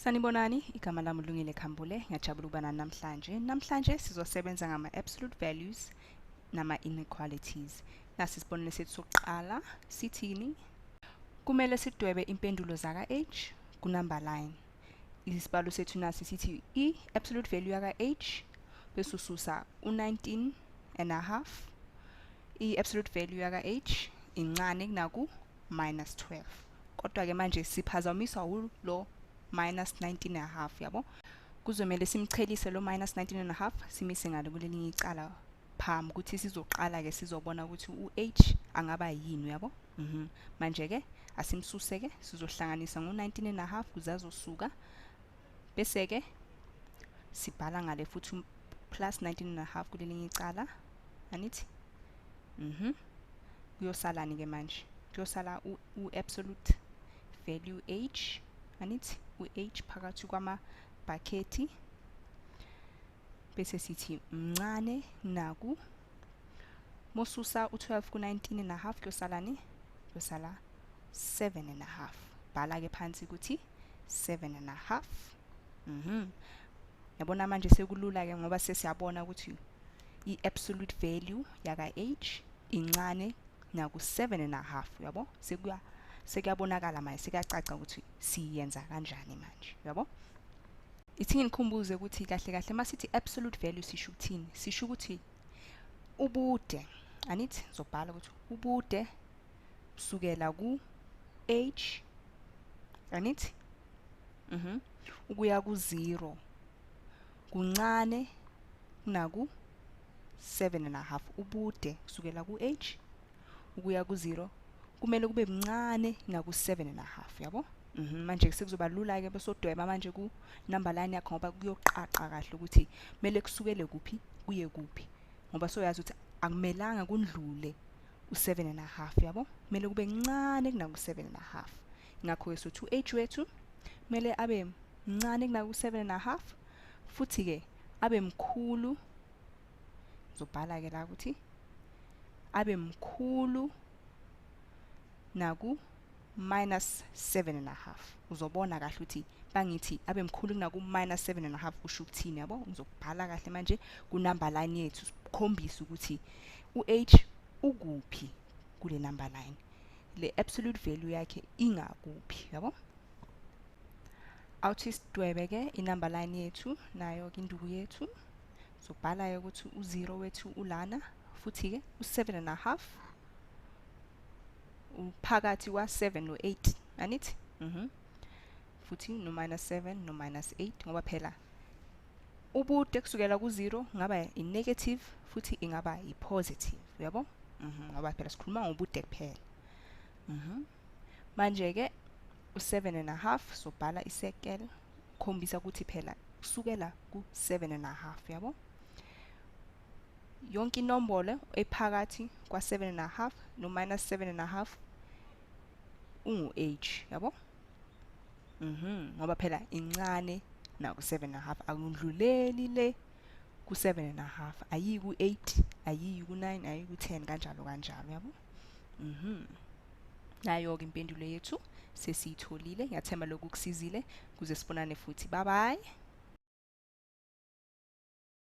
Sanibonani, igama lami uLungile Khambule, ngiyajabula ukuba nani namhlanje. Namhlanje sizosebenza ngama-absolute values nama-inequalities. Nasi isibonelo sethu sokuqala, sithini? Kumele sidwebe impendulo zaka-h ku-number line. Isibalo sethu nasi sithi i-absolute value yaka-h bese ususa u-19 and a half. I-absolute value yaka-h incane kunaku -12. Kodwa-ke manje siphazamiswa ulo minus 19 and a half, yabo. Kuzomele simchelise lo minus 19 and a half simise ngale kulelinye icala phambi ukuthi sizoqala ke sizobona ukuthi u-h angaba yini, yabo. Manje ke asimsuse ke sizohlanganisa ngo-19 and a half kuze azosuka bese ke sibhala ngale futhi plus 19 and a half kulelinye icala, anithi? Kuyosalani ke manje? Kuyosala u-absolute value h, anithi? U-h phakathi kwamabhakhethi bese sithi mncane naku mosusa u-12 ku-19 and a half kuyosalani? Kuyosala 7 and a half. Bhala ke phansi ukuthi 7 and a half. Yabona manje sekulula ke ngoba sesiyabona ukuthi i-absolute value yaka h incane naku 7 and a half, yabo. Sekuyabonakala manje, sekuyacaca ukuthi siyenza kanjani manje, yabo. Ithi nginikhumbuze ukuthi kahle kahle masithi absolute value sisho ukuthini? Sisho ukuthi ubude, anithi? Zobhala ukuthi ubude kusukela ku h, anithi? Ukuya ku-0 kuncane kunaku 7 and a half. Ubude kusukela ku h ukuya ku-0 kumele kube mncane naku 7 and a half, yabo. Manje sekuzoba lula ke besodweba manje ku number line yakho ngoba kuyoqaqa kahle ukuthi mele kusukele kuphi kuye kuphi, ngoba soyazi ukuthi akumelanga kundlule u7 and a half, yabo. Mele kube ncane kunaku 7 and a half. Ngakho ke sothi u-h wethu mele abe mncane kunaku 7 and a half futhi ke abe mkhulu. Zobhala ke la ukuthi abe mkhulu naku minus 7 and a half. Uzobona kahle ukuthi bangithi abe mkhulu kunaku minus 7 and a half kusho ukuthini, yabo. Ngizobhala kahle manje ku number line yethu sikhombisa ukuthi u-h ukuphi kule number line, le absolute value yakhe ingakuphi, yabo. Awuthi sidwebe ke i-number line yethu nayo ke induku yethu. Zobhala ukuthi u-0 wethu ulana futhi ke u7 and a half uphakathi kwa7 no8, anithi? Futhi no -7 no -8 ngoba phela ubude kusukela ku-0 ngaba i-negative futhi ingaba i-positive, yabo. Ngoba phela sikhuluma ngobude kuphela. Manje ke u7 and a half sobhala isekele ukhombisa ukuthi phela kusukela ku7 and a half, yabo. Yonke inombolo ephakathi kwa7 and a half no -7 and a half ungu-h, yabo. Ngoba phela incane naku 7 and a half, akundluleli le ku7 and a half, ayiyi ku8, ayiyi ku9, ayiyi ku10 kanjalo kanjalo, yabo. Nayo ke impendulo yethu sesiyitholile. Ngiyathemba lokhu kusizile kuze sibonane futhi. Bye bye.